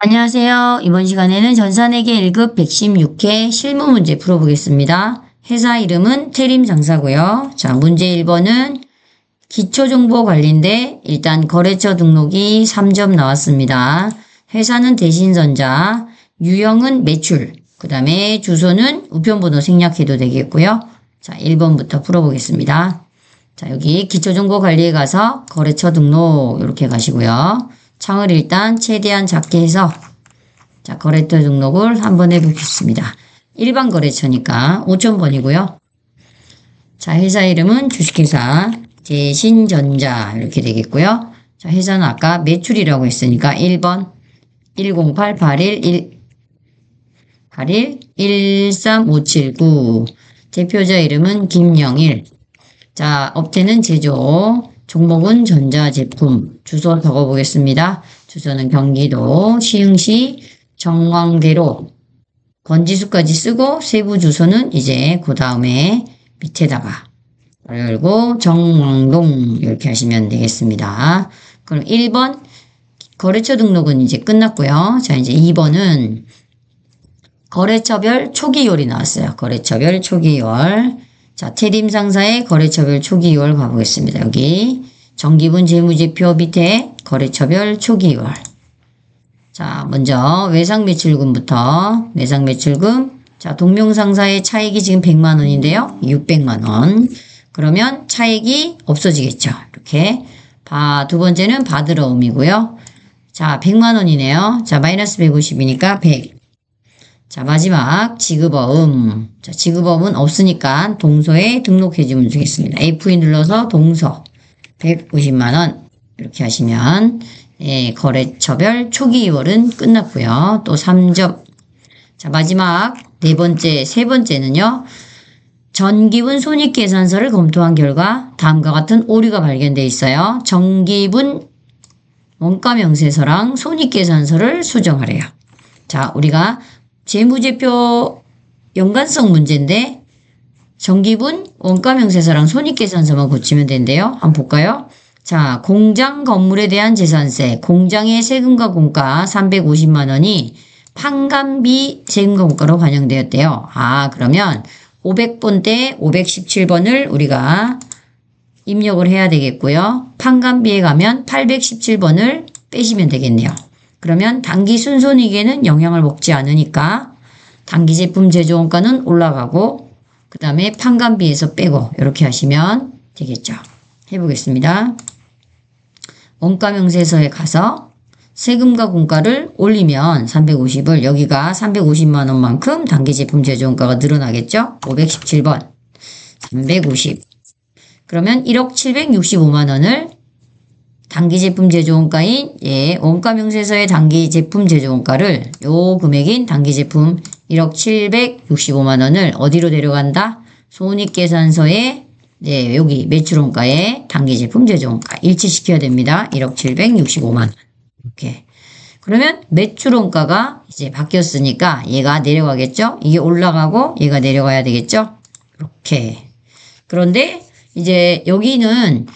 안녕하세요. 이번 시간에는 전산회계 1급 116회 실무 문제 풀어보겠습니다. 회사 이름은 태림상사고요. 자, 문제 1번은 기초정보관리인데 일단 거래처 등록이 3점 나왔습니다. 회사는 대신전자, 유형은 매출, 그 다음에 주소는 우편번호 생략해도 되겠고요. 자, 1번부터 풀어보겠습니다. 자, 여기 기초정보관리에 가서 거래처 등록 이렇게 가시고요. 창을 일단 최대한 작게 해서 자, 거래처 등록을 한번 해보겠습니다. 일반 거래처니까 5,000번이고요. 자, 회사 이름은 주식회사 대신전자 이렇게 되겠고요. 자, 회사는 아까 매출이라고 했으니까 1번 10881 13579 대표자 이름은 김영일. 자, 업체는 제조, 종목은 전자제품, 주소 적어보겠습니다. 주소는 경기도 시흥시 정왕대로 건지수까지 쓰고 세부 주소는 이제 그 다음에 밑에다가 열고 정왕동 이렇게 하시면 되겠습니다. 그럼 1번 거래처 등록은 이제 끝났고요. 자, 이제 2번은 거래처별 초기율이 나왔어요. 거래처별 초기율. 자, 태림상사의 거래처별 초기율 가보겠습니다. 여기 정기분 재무제표 밑에 거래처별 초기율. 자, 먼저 외상매출금부터 외상매출금. 자, 동명상사의 차익이 지금 100만원인데요. 600만원. 그러면 차익이 없어지겠죠. 이렇게. 두 번째는 받으러옴이고요. 자, 100만원이네요. 자, 마이너스 150이니까 100. 자, 마지막 지급어음. 자, 지급어음은 없으니까 동서에 등록해주면 되겠습니다. F2 눌러서 동서 150만원 이렇게 하시면 거래처별 초기이월은 끝났고요. 또 3점. 자, 마지막 세 번째는요. 전기분 손익계산서를 검토한 결과 다음과 같은 오류가 발견되어 있어요. 전기분 원가명세서랑 손익계산서를 수정하래요. 자, 우리가 재무제표 연관성 문제인데 전기분 원가명세서랑 손익계산서만 고치면 된대요. 한번 볼까요? 자, 공장 건물에 대한 재산세, 공장의 세금과 공가 350만원이 판관비 세금과 공가로 반영되었대요. 그러면 500번대 517번을 우리가 입력을 해야 되겠고요. 판관비에 가면 817번을 빼시면 되겠네요. 그러면 당기 순손익에는 영향을 먹지 않으니까 당기 제품 제조원가는 올라가고 그 다음에 판관비에서 빼고 이렇게 하시면 되겠죠. 해보겠습니다. 원가명세서에 가서 세금과 공가를 올리면 350을 여기가 350만원만큼 당기 제품 제조원가가 늘어나겠죠. 517번 350 그러면 1억 765만원을 당기 제품 제조원가인 원가명세서의 당기 제품 제조원가를 요 금액인 당기 제품 1억 765만원을 어디로 데려간다? 손익계산서에 여기 매출원가에 당기 제품 제조원가 일치시켜야 됩니다. 1억 765만원 이렇게. 그러면 매출원가가 이제 바뀌었으니까 얘가 내려가겠죠? 이게 올라가고 얘가 내려가야 되겠죠? 이렇게. 그런데 이제 여기는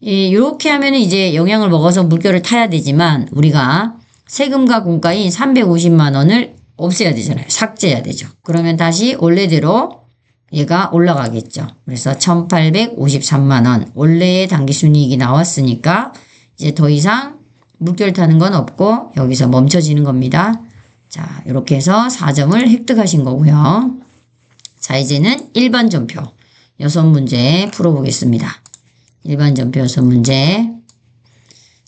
이렇게 하면 이제 영향을 먹어서 물결을 타야 되지만 우리가 세금과 공가인 350만원을 없애야 되잖아요. 삭제해야 되죠. 그러면 다시 원래대로 얘가 올라가겠죠. 그래서 1853만원 원래의 당기순이익이 나왔으니까 이제 더 이상 물결 타는 건 없고 여기서 멈춰지는 겁니다. 자, 이렇게 해서 4점을 획득하신 거고요. 자, 이제는 일반 전표 6문제 풀어보겠습니다. 일반 전표 6문제.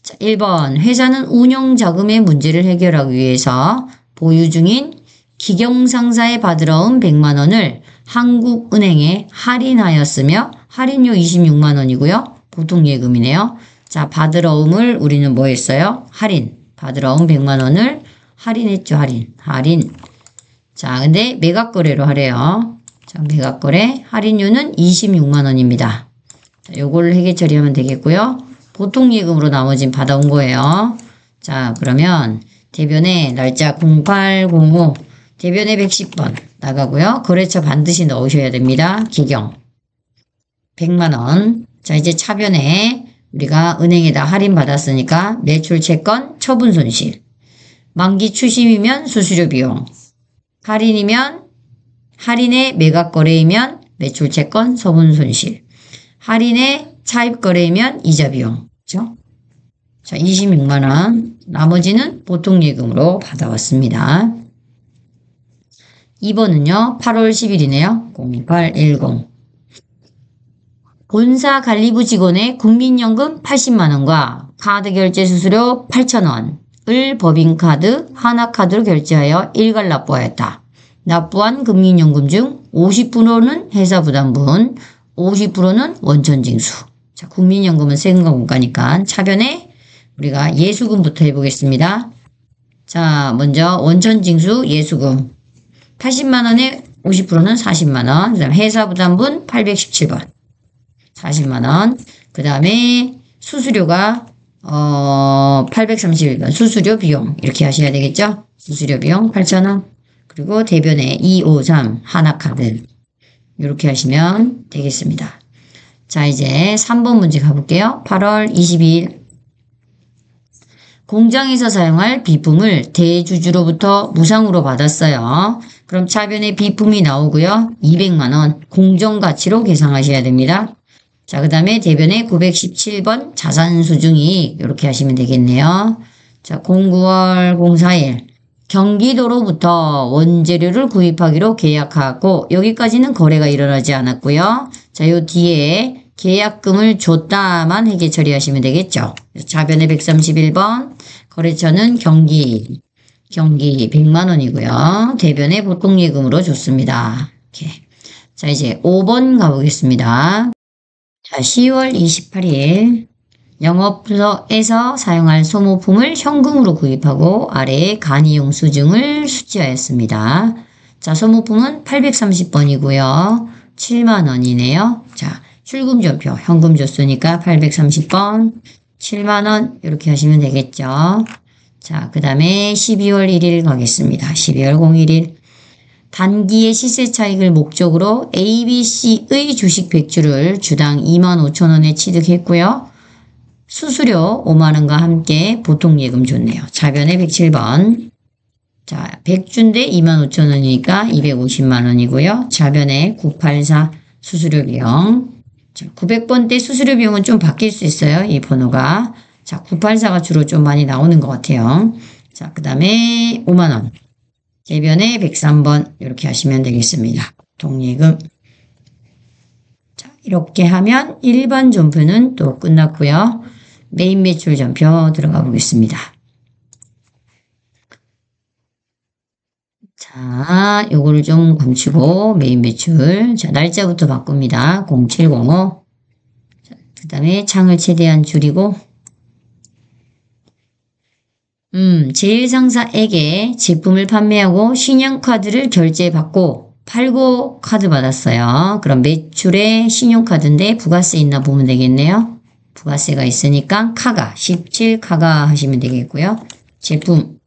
자, 1번 회사는 운영자금의 문제를 해결하기 위해서 보유 중인 기경상사에 받으러 온 100만원을 한국은행에 할인하였으며 할인료 26만원이고요. 보통예금이네요. 자, 받으러 음을 우리는 뭐 했어요? 할인. 받으러 온 100만원을 할인했죠. 할인. 자, 근데 매각거래로 하래요. 자, 매각거래 할인료는 26만원입니다. 자, 요걸 회계 처리하면 되겠고요. 보통예금으로 나머진 받아온 거예요. 자, 그러면 대변에 날짜 0805 대변에 110번 나가고요. 거래처 반드시 넣으셔야 됩니다. 기경 100만원. 자, 이제 차변에 우리가 은행에다 할인 받았으니까 매출 채권 처분 손실 만기 추심이면 수수료 비용. 할인의 매각 거래이면 매출 채권 서분 손실. 할인의 차입 거래이면 이자 비용. 그죠? 자, 26만 원. 나머지는 보통 예금으로 받아왔습니다. 2번은요. 8월 10일이네요. 0810. 본사 관리부 직원의 국민연금 80만 원과 카드 결제 수수료 8,000원을 법인카드, 하나카드로 결제하여 일괄 납부하였다. 납부한 국민연금 중 50%는 회사부담분, 50%는 원천징수. 자, 국민연금은 세금과 공과니까 차변에 우리가 예수금부터 해보겠습니다. 자, 먼저 원천징수 예수금. 80만원에 50%는 40만원. 그 다음에 회사부담분 817번. 40만원. 그 다음에 수수료가 831번. 수수료 비용. 이렇게 하셔야 되겠죠? 수수료 비용 8,000원. 그리고 대변에 253 하나카드. 이렇게 하시면 되겠습니다. 자, 이제 3번 문제 가볼게요. 8월 22일. 공장에서 사용할 비품을 대주주로부터 무상으로 받았어요. 그럼 차변에 비품이 나오고요. 200만원 공정가치로 계산하셔야 됩니다. 자, 그 다음에 대변에 917번 자산수중이익 이렇게 하시면 되겠네요. 자, 09월 04일 경기도로부터 원재료를 구입하기로 계약하고 여기까지는 거래가 일어나지 않았고요. 자, 요 뒤에 계약금을 줬다만 회계 처리하시면 되겠죠. 자변에 131번 거래처는 경기 100만 원이고요. 대변에 보통예금으로 줬습니다. 이렇게. 자, 이제 5번 가보겠습니다. 자, 10월 28일 영업소에서 사용할 소모품을 현금으로 구입하고 아래에 간이용 수증을 수취하였습니다. 자, 소모품은 830번이고요. 7만 원이네요. 자, 출금전표 현금 줬으니까 830번 7만 원 이렇게 하시면 되겠죠. 자, 그 다음에 12월 1일 가겠습니다. 12월 01일 단기의 시세 차익을 목적으로 ABC의 주식 100주를 주당 25,000원에 취득했고요. 수수료 5만원과 함께 보통예금 줬네요. 자변에 107번. 자, 100주인데 25,000원이니까 250만원이고요. 자변에 984 수수료 비용. 자, 900번대 수수료 비용은 좀 바뀔 수 있어요. 이 번호가. 자, 984가 주로 좀 많이 나오는 것 같아요. 자, 그 다음에 5만원. 대변에 103번. 이렇게 하시면 되겠습니다. 보통예금. 자, 이렇게 하면 일반 전표는 또 끝났고요. 메인 매출 전표 들어가 보겠습니다. 자, 요거를 좀 감추고 메인 매출. 자, 날짜부터 바꿉니다. 0705. 자, 그 다음에 창을 최대한 줄이고 제1상사에게 제품을 판매하고 신용카드를 결제받고 팔고 카드 받았어요. 그럼 매출에 신용카드인데 부가세 있나 보면 되겠네요. 부가세가 있으니까 카가 17카가 하시면 되겠고요. 제품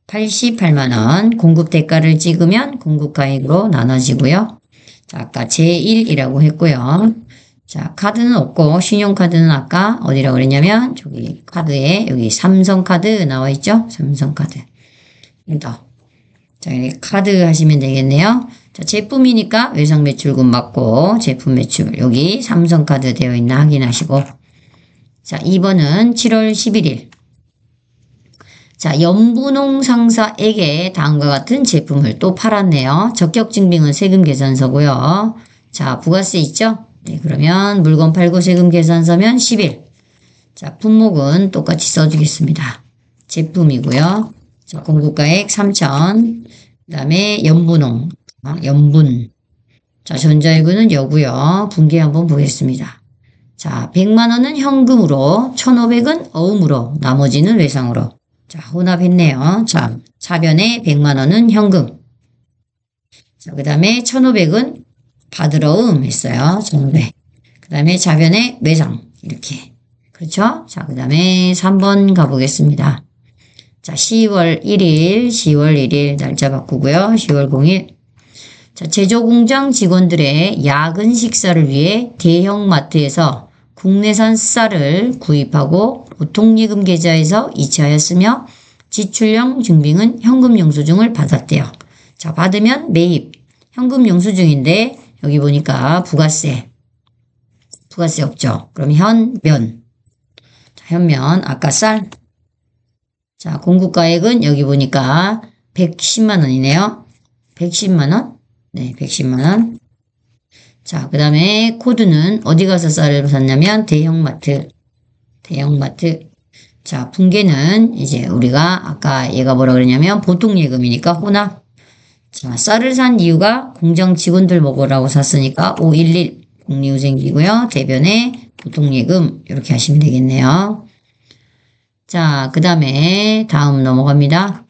88만원 공급 대가를 찍으면 공급가액으로 나눠지고요. 자, 아까 제1이라고 했고요. 자, 카드는 없고 신용카드는 아까 어디라고 그랬냐면 저기 카드에 여기 삼성카드 나와 있죠? 삼성카드. 더. 자, 카드 하시면 되겠네요. 자, 제품이니까 외상 매출금 맞고 제품 매출 여기 삼성카드 되어 있나 확인하시고. 자, 2번은 7월 11일. 자, 연분홍 상사에게 다음과 같은 제품을 또 팔았네요. 적격증빙은 세금계산서고요. 자, 부가세 있죠? 네, 그러면 물건 팔고 세금 계산서면 10일. 자, 품목은 똑같이 써주겠습니다. 제품이고요. 자, 공급가액 3,000. 그 다음에 연분홍. 연분. 자, 전자예금은 여고요. 분계 한번 보겠습니다. 자, 100만원은 현금으로, 1,500은 어음으로, 나머지는 외상으로. 자, 혼합했네요. 자, 차변에 100만원은 현금. 자, 그 다음에 1,500은 받으러 했어요. 1,500. 그 다음에 자변에 외상. 이렇게. 그렇죠? 자, 그 다음에 3번 가보겠습니다. 자, 10월 1일 날짜 바꾸고요. 10월 0일. 자, 제조공장 직원들의 야근 식사를 위해 대형마트에서 국내산 쌀을 구입하고 보통예금 계좌에서 이체하였으며 지출형 증빙은 현금 영수증을 받았대요. 자, 받으면 매입. 현금 영수증인데 여기 보니까 부가세 없죠. 그럼 현면. 자, 현면 아까 쌀. 자, 공급가액은 여기 보니까 110만 원이네요. 110만 원? 네, 110만 원. 자, 그 다음에 코드는 어디 가서 쌀을 샀냐면 대형마트. 자, 분계는 이제 우리가 아까 얘가 뭐라 그러냐면 보통예금이니까 혼합. 자, 쌀을 산 이유가 공장 직원들 먹으라고 샀으니까 511 복리후생기고요. 대변에 보통예금 이렇게 하시면 되겠네요. 자, 그 다음에 다음 넘어갑니다.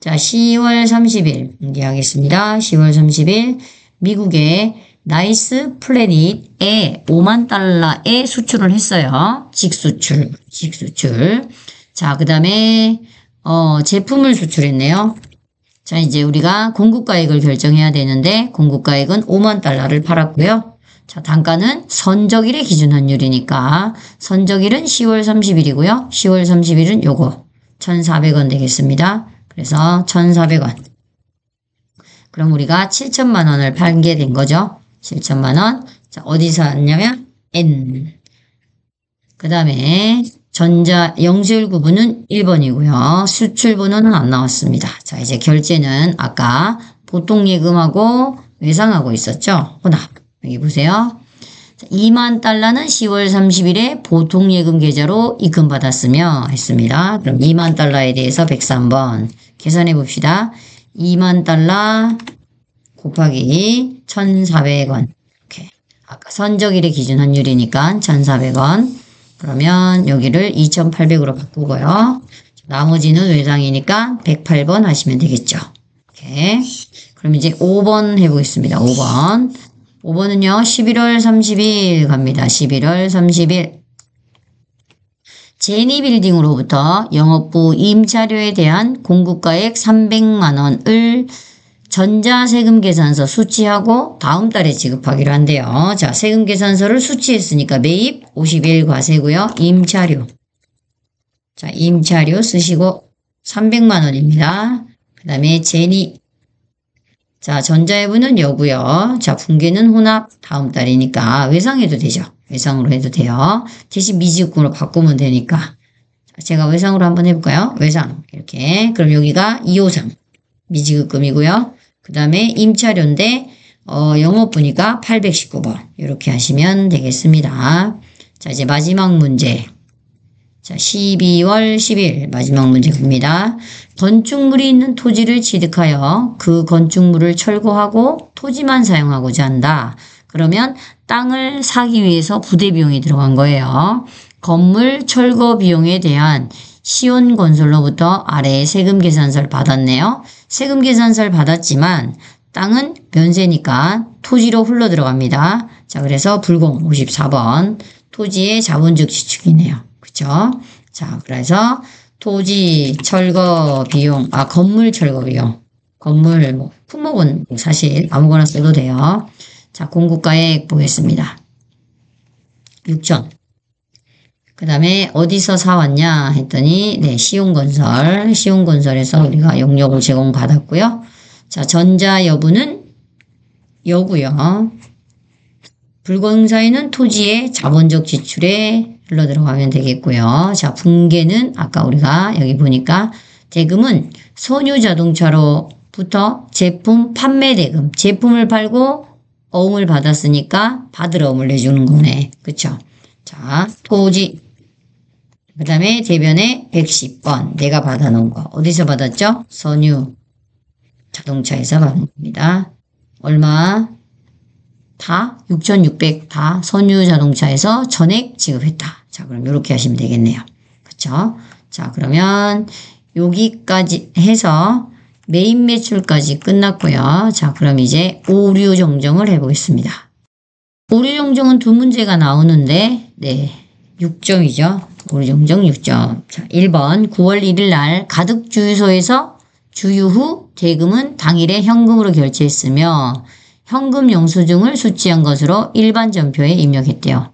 자, 10월 30일 공개하겠습니다. 10월 30일 미국의 나이스 플래닛에 5만 달러에 수출을 했어요. 직수출. 자, 그 다음에 제품을 수출했네요. 자, 이제 우리가 공급가액을 결정해야 되는데 공급가액은 5만 달러를 팔았고요. 자, 단가는 선적일의 기준 환율이니까 선적일은 10월 30일이고요. 10월 30일은 요거 1,400원 되겠습니다. 그래서 1,400원. 그럼 우리가 7천만 원을 팔게 된 거죠. 7천만 원. 자, 어디서 왔냐면 N. 그 다음에 전자 영수율 구분은 1번이고요. 수출 번호는 안 나왔습니다. 자, 이제 결제는 아까 보통예금하고 외상하고 있었죠. 혼합. 여기 보세요. 2만 달러는 10월 30일에 보통예금 계좌로 입금받았으며 했습니다. 그럼 2만 달러에 대해서 103번 계산해 봅시다. 2만 달러 곱하기 1,400원. 이렇게. 아까 선적일의 기준 환율이니까 1,400원. 그러면 여기를 2,800으로 바꾸고요. 나머지는 외상이니까 108번 하시면 되겠죠. 이렇게. 그럼 이제 5번 해보겠습니다. 5번. 5번은요. 11월 30일 갑니다. 11월 30일. 제니빌딩으로부터 영업부 임차료에 대한 공급가액 300만 원을 전자세금계산서 수취하고 다음 달에 지급하기로 한대요. 자, 세금계산서를 수취했으니까 매입 50일 과세고요. 임차료. 자, 임차료 쓰시고 300만 원입니다. 그 다음에 제니. 자, 전자예부는 여고요. 자, 분계는 혼합 다음 달이니까 외상해도 되죠. 외상으로 해도 돼요. 대신 미지급금으로 바꾸면 되니까. 자, 제가 외상으로 한번 해볼까요? 외상. 이렇게. 그럼 여기가 2호상. 미지급금이고요. 그 다음에 임차료인데, 영업부니까 819번. 이렇게 하시면 되겠습니다. 자, 이제 마지막 문제. 자, 12월 10일 마지막 문제 갑니다. 건축물이 있는 토지를 취득하여 그 건축물을 철거하고 토지만 사용하고자 한다. 그러면 땅을 사기 위해서 부대 비용이 들어간 거예요. 건물 철거 비용에 대한 시온건설로부터 아래에 세금계산서를 받았네요. 세금계산서를 받았지만 땅은 면세니까 토지로 흘러 들어갑니다. 자, 그래서 불공 54번 토지의 자본적 지축이네요. 그쵸? 자, 그래서 토지 철거 비용, 건물 철거 비용. 건물, 품목은 사실 아무거나 써도 돼요. 자, 공급가액 보겠습니다. 6천. 그 다음에 어디서 사왔냐 했더니, 네, 시온건설에서 우리가 용역을 제공받았고요. 자, 전자여부는 여고요. 불공사에는 토지의 자본적 지출에 흘러 들어가면 되겠고요. 자, 분계는 아까 우리가 여기 보니까 대금은 선유자동차로부터 제품 판매 대금, 제품을 팔고 어음을 받았으니까 받을 어음을 내주는 거네. 그쵸? 자, 토지. 그 다음에 대변에 110번. 내가 받아놓은 거. 어디서 받았죠? 선유자동차에서 받은 겁니다. 얼마? 다 6,600 다 선유자동차에서 전액 지급했다. 자, 그럼 이렇게 하시면 되겠네요. 그쵸? 자, 그러면 여기까지 해서 메인 매출까지 끝났고요. 자, 그럼 이제 오류 정정을 해보겠습니다. 오류 정정은 두 문제가 나오는데, 네, 6점이죠. 오류 정정 6점. 자, 1번 9월 1일 날 가득 주유소에서 주유 후 대금은 당일에 현금으로 결제했으며 현금 영수증을 수취한 것으로 일반 전표에 입력했대요.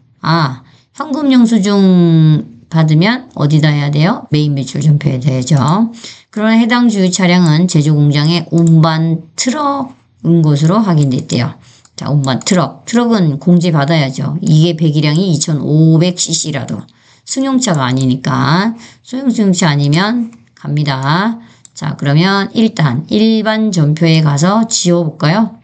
현금 영수증 받으면 어디다 해야 돼요? 메인 매출 전표에 돼야죠. 그러나 해당 주유 차량은 제조공장에 운반 트럭인 것으로 확인됐대요. 자, 운반 트럭은 공제 받아야죠. 이게 배기량이 2500cc라도 승용차가 아니니까 소형 승용차 아니면 갑니다. 자, 그러면 일단 일반 전표에 가서 지워볼까요?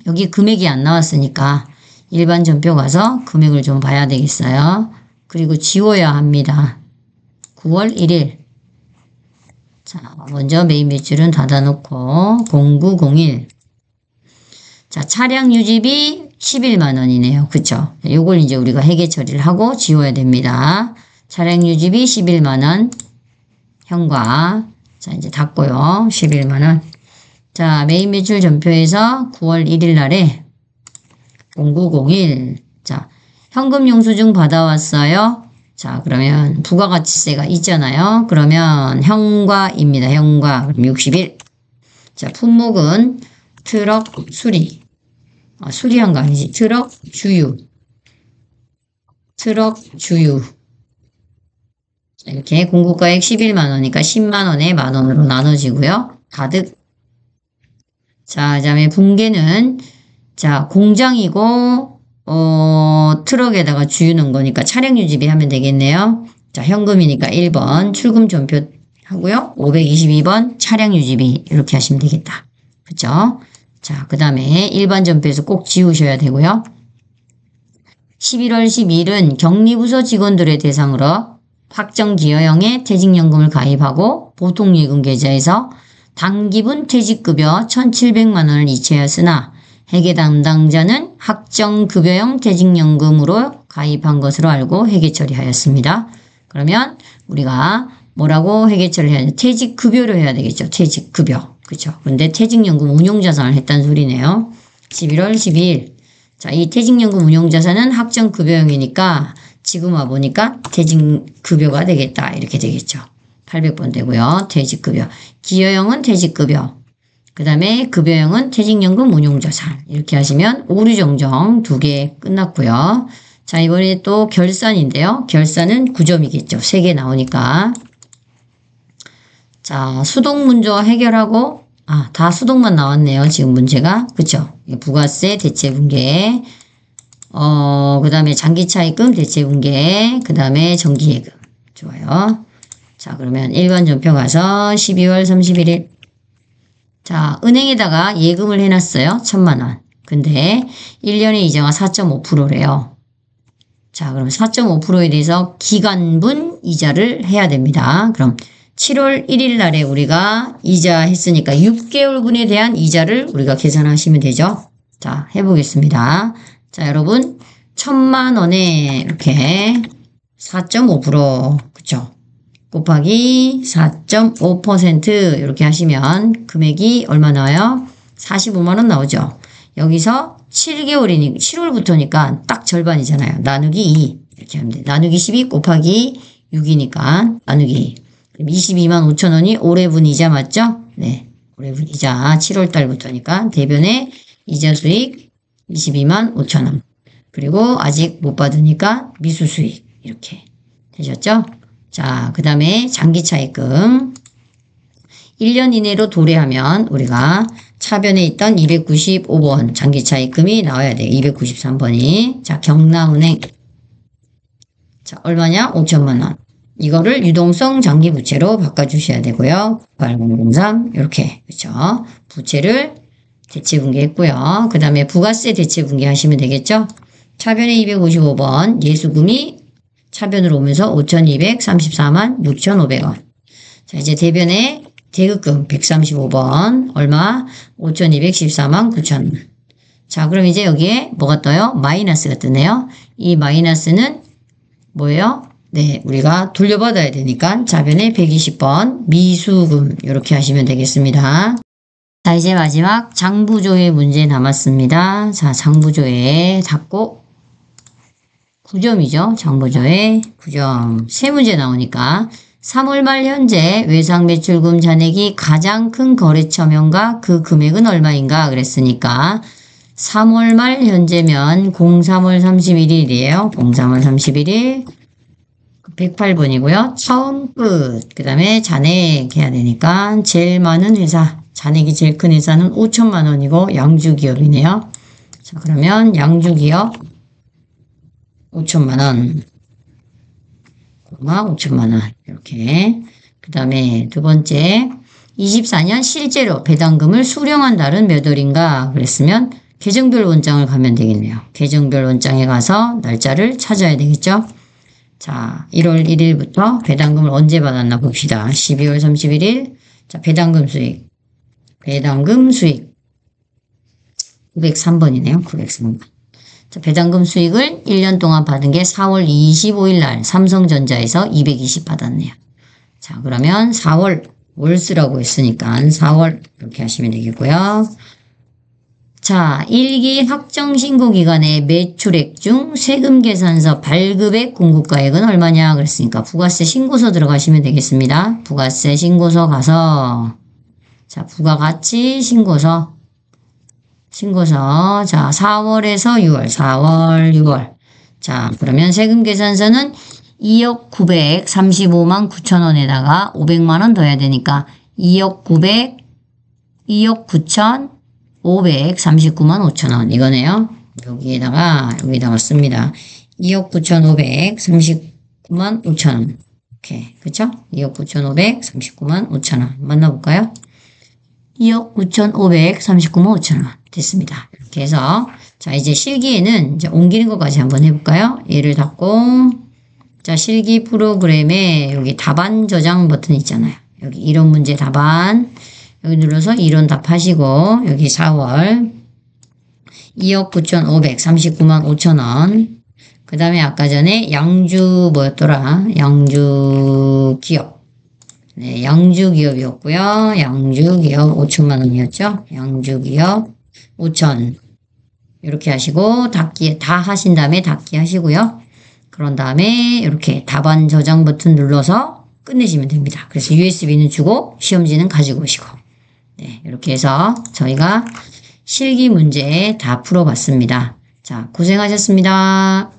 여기 금액이 안 나왔으니까 일반 전표 가서 금액을 좀 봐야 되겠어요. 그리고 지워야 합니다. 9월 1일. 자, 먼저 메인 매출은 닫아놓고 0901. 자, 차량 유지비 11만원이네요. 그쵸? 요걸 이제 우리가 회계 처리를 하고 지워야 됩니다. 차량 유지비 11만원. 현과. 자, 이제 닫고요. 11만원. 자, 메인 매출 전표에서 9월 1일 날에 0901. 자, 현금 영수증 받아왔어요. 자, 그러면 부가가치세가 있잖아요. 그러면 현과입니다. 현과. 그럼 61. 자, 품목은 트럭 수리. 수리한 거 아니지. 트럭 주유. 트럭 주유. 이렇게 공급가액 11만원이니까 10만원에 만원으로 나눠지고요. 가득. 자, 그 다음에 분계는, 자, 공장이고, 트럭에다가 주유 넣은 거니까 차량 유지비 하면 되겠네요. 자, 현금이니까 1번 출금 전표 하고요. 522번 차량 유지비 이렇게 하시면 되겠다. 그쵸? 자, 그 다음에 일반 전표에서 꼭 지우셔야 되고요. 11월 12일은 격리부서 직원들의 대상으로 확정기여형의 퇴직연금을 가입하고 보통예금 계좌에서 당기분 퇴직급여 1,700만원을 이체하였으나 회계 담당자는 확정급여형 퇴직연금으로 가입한 것으로 알고 회계 처리하였습니다. 그러면 우리가 뭐라고 회계 처리를 해야 돼? 퇴직급여로 해야 되겠죠. 퇴직급여. 그렇죠. 근데 퇴직연금 운용자산을 했다는 소리네요. 11월 12일. 자, 이 퇴직연금 운용자산은 확정급여형이니까 지금 와보니까 퇴직급여가 되겠다. 이렇게 되겠죠. 800번 되고요. 퇴직급여. 기여형은 퇴직급여. 그 다음에 급여형은 퇴직연금 운용자산. 이렇게 하시면 오류정정 2개 끝났고요. 자, 이번에 또 결산인데요. 결산은 9점이겠죠. 3개 나오니까. 자, 수동 문제와 해결하고, 다 수동만 나왔네요. 지금 문제가. 그쵸? 부가세, 대체분계, 그 다음에 장기차입금, 대체분계, 그 다음에 정기예금. 좋아요. 자, 그러면 일반 전표 가서 12월 31일. 자, 은행에다가 예금을 해놨어요. 1,000만원. 근데 1년의 이자가 4.5%래요. 자, 그럼 4.5%에 대해서 기간분 이자를 해야 됩니다. 그럼 7월 1일 날에 우리가 이자 했으니까 6개월분에 대한 이자를 우리가 계산하시면 되죠. 자, 해보겠습니다. 자, 여러분 1,000만원에 이렇게 4.5% 그쵸? 곱하기 4.5% 이렇게 하시면 금액이 얼마 나와요? 45만원 나오죠. 여기서 7개월이니까 7월부터니까 딱 절반이잖아요. 나누기 2 이렇게 하면 돼. 나누기 12 곱하기 6이니까 나누기 22만 5천원이 올해분 이자 맞죠? 네. 올해분 이자 7월 달부터니까 대변에 이자 수익 22만 5천원. 그리고 아직 못 받으니까 미수 수익 이렇게 되셨죠? 자, 그 다음에 장기차입금 1년 이내로 도래하면 우리가 차변에 있던 295번 장기차입금이 나와야 돼요. 293번이. 자, 경남은행. 자, 얼마냐? 5천만원. 이거를 유동성 장기부채로 바꿔주셔야 되고요. 8003 이렇게 그렇죠. 부채를 대체분계했고요. 그 다음에 부가세 대체분계 하시면 되겠죠. 차변에 255번 예수금이 차변으로 오면서 5,234만 6,500원. 자, 이제 대변에 대급금 135번 얼마? 5,214만 9,000원. 자, 그럼 이제 여기에 뭐가 떠요? 마이너스가 뜨네요. 이 마이너스는 뭐예요? 네, 우리가 돌려받아야 되니까 차변에 120번 미수금 이렇게 하시면 되겠습니다. 자, 이제 마지막 장부조회 문제 남았습니다. 자, 장부조회 닫고 9점이죠. 장부조회 9점. 세 문제 나오니까 3월 말 현재 외상매출금 잔액이 가장 큰 거래처명과 그 금액은 얼마인가 그랬으니까 3월 말 현재면 03월 31일이에요. 03월 31일 108번이고요. 처음 끝. 그 다음에 잔액 해야 되니까 제일 많은 회사, 잔액이 제일 큰 회사는 5천만 원이고 양주기업이네요. 자, 그러면 양주기업 5천만 원, 5천만 원 이렇게. 그 다음에 두 번째 24년 실제로 배당금을 수령한 달은 몇 월인가 그랬으면 계정별 원장을 가면 되겠네요. 계정별 원장에 가서 날짜를 찾아야 되겠죠. 자, 1월 1일부터 배당금을 언제 받았나 봅시다. 12월 31일. 자, 배당금 수익 903번이네요. 903번. 자, 배당금 수익을 1년 동안 받은 게 4월 25일 날 삼성전자에서 220 받았네요. 자, 그러면 4월 월수라고 했으니까 4월 이렇게 하시면 되겠고요. 자, 1기 확정신고기간의 매출액 중 세금계산서 발급액 공급가액은 얼마냐 그랬으니까 부가세 신고서 들어가시면 되겠습니다. 부가세 신고서 가서 자, 부가가치 신고서 자, 4월에서 6월 6월 자, 그러면 세금계산서는 2억 935만 9천 원에다가 500만 원 더 해야 되니까 2억 9천 539만 5천 원 이거네요. 여기다가 씁니다. 2억 9,539만 5천 원. 오케이. 그쵸? 2억 9,539만 5천 원. 만나볼까요? 2억 9,539만 5천 원. 됐습니다. 이렇게 해서 자, 이제 실기에는 이제 옮기는 것까지 한번 해볼까요? 얘를 닫고 자, 실기 프로그램에 여기 답안 저장 버튼 있잖아요. 여기 이론 문제 답안 여기 눌러서 이론 답하시고 여기 4월 2억 9,539만 5천 원 그 다음에 아까 전에 양주 뭐였더라? 양주 기업 네, 양주 기업이었고요. 양주 기업 5천만 원이었죠. 양주 기업 5천 이렇게 하시고 닫기 다 하신 다음에 닫기 하시고요. 그런 다음에 이렇게 답안 저장 버튼 눌러서 끝내시면 됩니다. 그래서 USB는 주고 시험지는 가지고 오시고 네, 이렇게 해서 저희가 실기 문제 다 풀어봤습니다. 자, 고생하셨습니다.